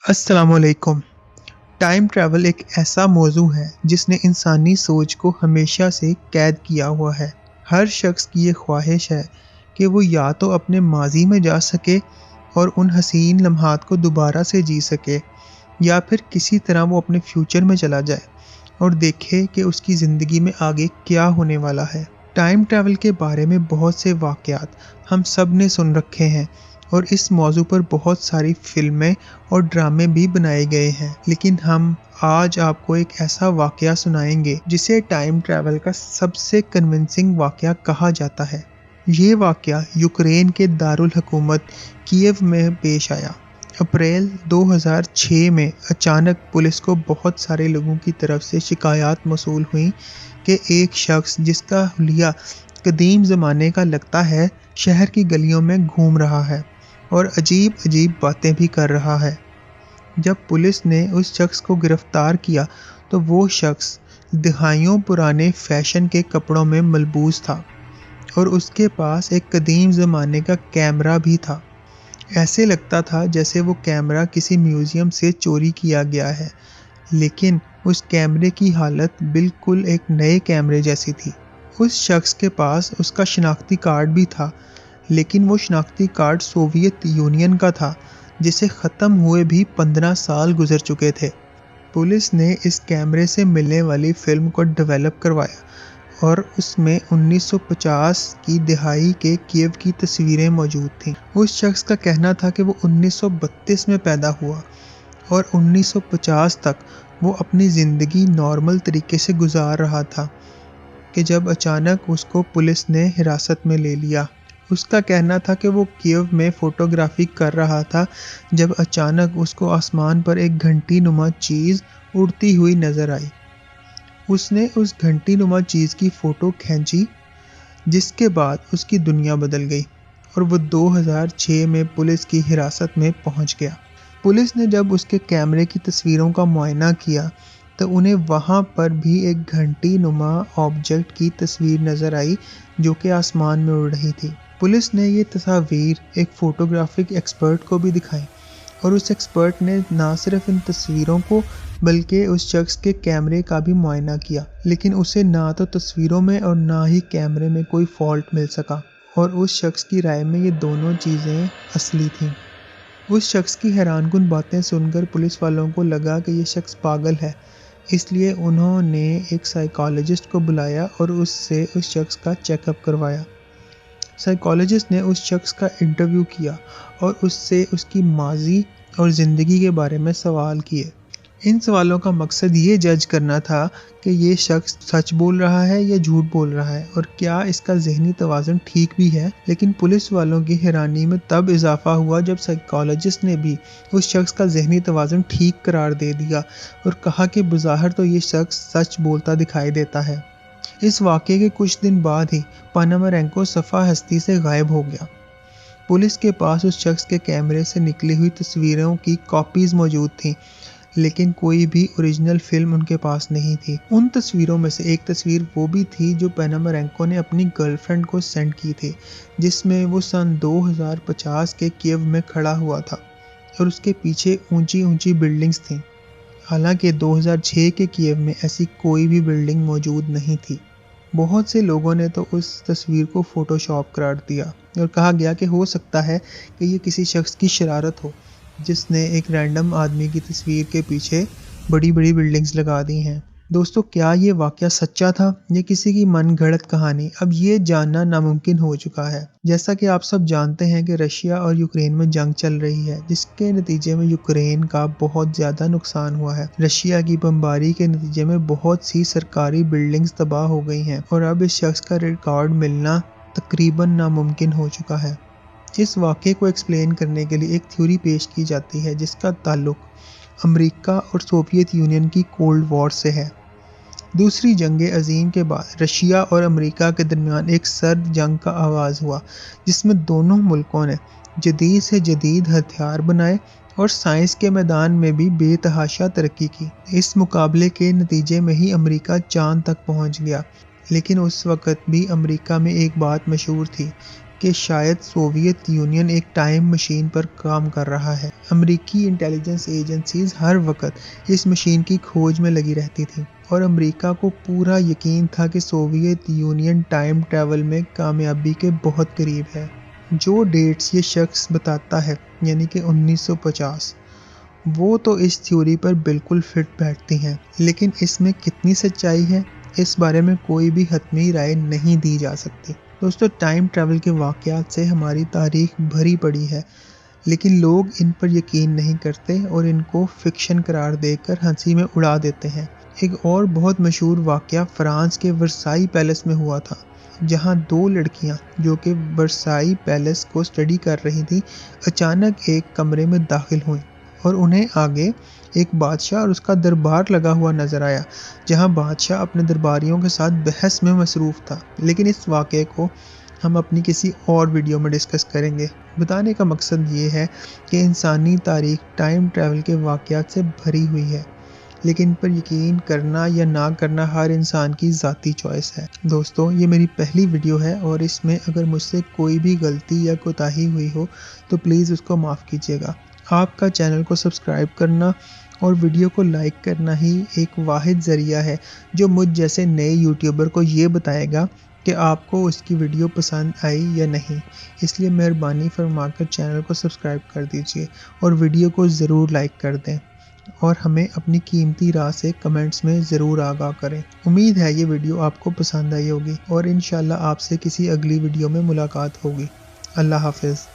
अस्सलाम वालेकुम। Time travel एक ऐसा मौजू है जिसने इंसानी सोच को हमेशा से कैद किया हुआ है। हर शख्स की ये ख्वाहिश है कि वो या तो अपने माजी में जा सके और उन हसीन लम्हात को दोबारा से जी सके, या फिर किसी तरह वो अपने फ्यूचर में चला जाए और देखे कि उसकी ज़िंदगी में आगे क्या होने वाला है। टाइम ट्रैवल के बारे में बहुत से वाक़यात हम सब ने सुन रखे हैं और इस मौजू पर बहुत सारी फ़िल्में और ड्रामे भी बनाए गए हैं, लेकिन हम आज आपको एक ऐसा वाक़या सुनाएंगे जिसे टाइम ट्रैवल का सबसे कन्विंसिंग वाक़या कहा जाता है। ये वाक़या यूक्रेन के दारुल हुकूमत कीव में पेश आया। अप्रैल 2006 में अचानक पुलिस को बहुत सारे लोगों की तरफ से शिकायत मौसूल हुई कि एक शख्स जिसका हुलिया कदीम ज़माने का लगता है शहर की गलियों में घूम रहा है और अजीब अजीब बातें भी कर रहा है। जब पुलिस ने उस शख्स को गिरफ्तार किया तो वो शख्स दहाइयों पुराने फैशन के कपड़ों में मलबूस था और उसके पास एक कदीम ज़माने का कैमरा भी था। ऐसे लगता था जैसे वो कैमरा किसी म्यूज़ियम से चोरी किया गया है, लेकिन उस कैमरे की हालत बिल्कुल एक नए कैमरे जैसी थी। उस शख्स के पास उसका शनाख्ती कार्ड भी था, लेकिन वो शनाख्ती कार्ड सोवियत यूनियन का था, जिसे ख़त्म हुए भी 15 साल गुजर चुके थे। पुलिस ने इस कैमरे से मिलने वाली फ़िल्म को डेवलप करवाया और उसमें 1950 की दिहाई के कीव की तस्वीरें मौजूद थीं। उस शख्स का कहना था कि वो 1932 में पैदा हुआ और 1950 तक वो अपनी ज़िंदगी नॉर्मल तरीके से गुजार रहा था कि जब अचानक उसको पुलिस ने हिरासत में ले लिया। उसका कहना था कि वो कीव में फ़ोटोग्राफी कर रहा था जब अचानक उसको आसमान पर एक घंटी नुमा चीज़ उड़ती हुई नज़र आई। उसने उस घंटी नुमा चीज़ की फ़ोटो खींची, जिसके बाद उसकी दुनिया बदल गई और वो 2006 में पुलिस की हिरासत में पहुंच गया। पुलिस ने जब उसके कैमरे की तस्वीरों का मुआयना किया तो उन्हें वहां पर भी एक घंटी नुमा ऑब्जेक्ट की तस्वीर नज़र आई जो कि आसमान में उड़ रही थी। पुलिस ने ये तस्वीर एक फ़ोटोग्राफिक एक्सपर्ट को भी दिखाई और उस एक्सपर्ट ने ना सिर्फ इन तस्वीरों को बल्कि उस शख्स के कैमरे का भी मुआयना किया, लेकिन उसे ना तो तस्वीरों में और ना ही कैमरे में कोई फॉल्ट मिल सका और उस शख्स की राय में ये दोनों चीज़ें असली थीं। उस शख्स की हैरानकुन बातें सुनकर पुलिस वालों को लगा कि ये शख्स पागल है, इसलिए उन्होंने एक साइकोलॉजिस्ट को बुलाया और उससे उस शख्स का चेकअप करवाया। साइकोलॉजिस्ट ने उस शख्स का इंटरव्यू किया और उससे उसकी माजी और ज़िंदगी के बारे में सवाल किए। इन सवालों का मकसद ये जज करना था कि ये शख्स सच बोल रहा है या झूठ बोल रहा है और क्या इसका ज़हनी तवाज़ुन ठीक भी है। लेकिन पुलिस वालों की हैरानी में तब इजाफा हुआ जब साइकोलॉजिस्ट ने भी उस शख्स का ज़हनी तवाज़ुन ठीक करार दे दिया और कहा कि बज़ाहिर तो ये शख्स सच बोलता दिखाई देता है। इस वाक़े के कुछ दिन बाद ही पोनोमारेंको सफ़ा हस्ती से गायब हो गया। पुलिस के पास उस शख्स के कैमरे से निकली हुई तस्वीरों की कॉपीज़ मौजूद थीं, लेकिन कोई भी ओरिजिनल फिल्म उनके पास नहीं थी। उन तस्वीरों में से एक तस्वीर वो भी थी जो पोनोमारेंको ने अपनी गर्लफ्रेंड को सेंड की थी, जिसमें वो सन 2050 के कीव में खड़ा हुआ था और उसके पीछे ऊंची ऊंची बिल्डिंग्स थीं। हालांकि 2006 के कीव में ऐसी कोई भी बिल्डिंग मौजूद नहीं थी। बहुत से लोगों ने तो उस तस्वीर को फ़ोटोशॉप करार दिया और कहा गया कि हो सकता है कि ये किसी शख्स की शरारत हो जिसने एक रैंडम आदमी की तस्वीर के पीछे बड़ी बड़ी बिल्डिंग्स लगा दी हैं। दोस्तों, क्या ये वाक़या सच्चा था या किसी की मनगढ़ंत कहानी? अब ये जानना नामुमकिन हो चुका है। जैसा कि आप सब जानते हैं कि रशिया और यूक्रेन में जंग चल रही है, जिसके नतीजे में यूक्रेन का बहुत ज़्यादा नुकसान हुआ है। रशिया की बमबारी के नतीजे में बहुत सी सरकारी बिल्डिंग्स तबाह हो गई हैं और अब इस शख्स का रिकॉर्ड मिलना तकरीबन नामुमकिन हो चुका है। इस वाक़े को एक्सप्लेन करने के लिए एक थ्योरी पेश की जाती है जिसका ताल्लुक अमेरिका और सोवियत यूनियन की कोल्ड वॉर से है। दूसरी जंग अज़ीम के बाद रशिया और अमेरिका के दरमियान एक सर्द जंग का आगाज़ हुआ, जिसमें दोनों मुल्कों ने जदीद से जदीद हथियार बनाए और साइंस के मैदान में भी बेतहाशा तरक्की की। इस मुकाबले के नतीजे में ही अमेरिका चांद तक पहुंच गया, लेकिन उस वक़्त भी अमेरिका में एक बात मशहूर थी کہ شاید سوویت یونین ایک ٹائم مشین پر کام کر رہا ہے۔ امریکی انٹیلیجنس ایجنسیز ہر وقت اس مشین کی کھوج میں لگی رہتی تھیں اور امریکہ کو پورا یقین تھا کہ سوویت یونین ٹائم ٹریول میں کامیابی کے بہت قریب ہے۔ جو ڈیٹس یہ شخص بتاتا ہے یعنی کہ 1950، وہ تو اس تھیوری پر بالکل فٹ بیٹھتی ہیں، لیکن اس میں کتنی سچائی ہے اس بارے میں کوئی بھی حتمی رائے نہیں دی جا سکتی۔ دوستو، ٹائم ٹریول کے واقعات سے ہماری تاریخ بھری پڑی ہے، لیکن لوگ ان پر یقین نہیں کرتے اور ان کو فکشن قرار دے کر ہنسی میں اڑا دیتے ہیں۔ ایک اور بہت مشہور واقعہ فرانس کے ورسائی پیلس میں ہوا تھا، جہاں دو لڑکیاں جو کہ ورسائی پیلس کو اسٹڈی کر رہی تھیں اچانک ایک کمرے میں داخل ہوئیں اور انہیں آگے ایک بادشاہ اور اس کا دربار لگا ہوا نظر آیا، جہاں بادشاہ اپنے درباریوں کے ساتھ بحث میں مصروف تھا۔ لیکن اس واقعے کو ہم اپنی کسی اور ویڈیو میں ڈسکس کریں گے۔ بتانے کا مقصد یہ ہے کہ انسانی تاریخ ٹائم ٹریول کے واقعات سے بھری ہوئی ہے، لیکن ان پر یقین کرنا یا نہ کرنا ہر انسان کی ذاتی چوائس ہے۔ دوستو، یہ میری پہلی ویڈیو ہے اور اس میں اگر مجھ سے کوئی بھی غلطی یا کوتاہی ہوئی ہو تو پلیز اس کو معاف کیجیے گا۔ آپ کا چینل کو سبسکرائب کرنا اور ویڈیو کو لائک کرنا ہی ایک واحد ذریعہ ہے جو مجھ جیسے نئے یوٹیوبر کو یہ بتائے گا کہ آپ کو اس کی ویڈیو پسند آئی یا نہیں۔ اس لیے مہربانی فرما کر چینل کو سبسکرائب کر دیجیے اور ویڈیو کو ضرور لائک کر دیں اور ہمیں اپنی قیمتی رائے سے کمنٹس میں ضرور آگاہ کریں۔ امید ہے یہ ویڈیو آپ کو پسند آئی ہوگی اور انشاءاللہ آپ سے کسی اگلی ویڈیو میں ملاقات ہوگی۔ اللہ حافظ۔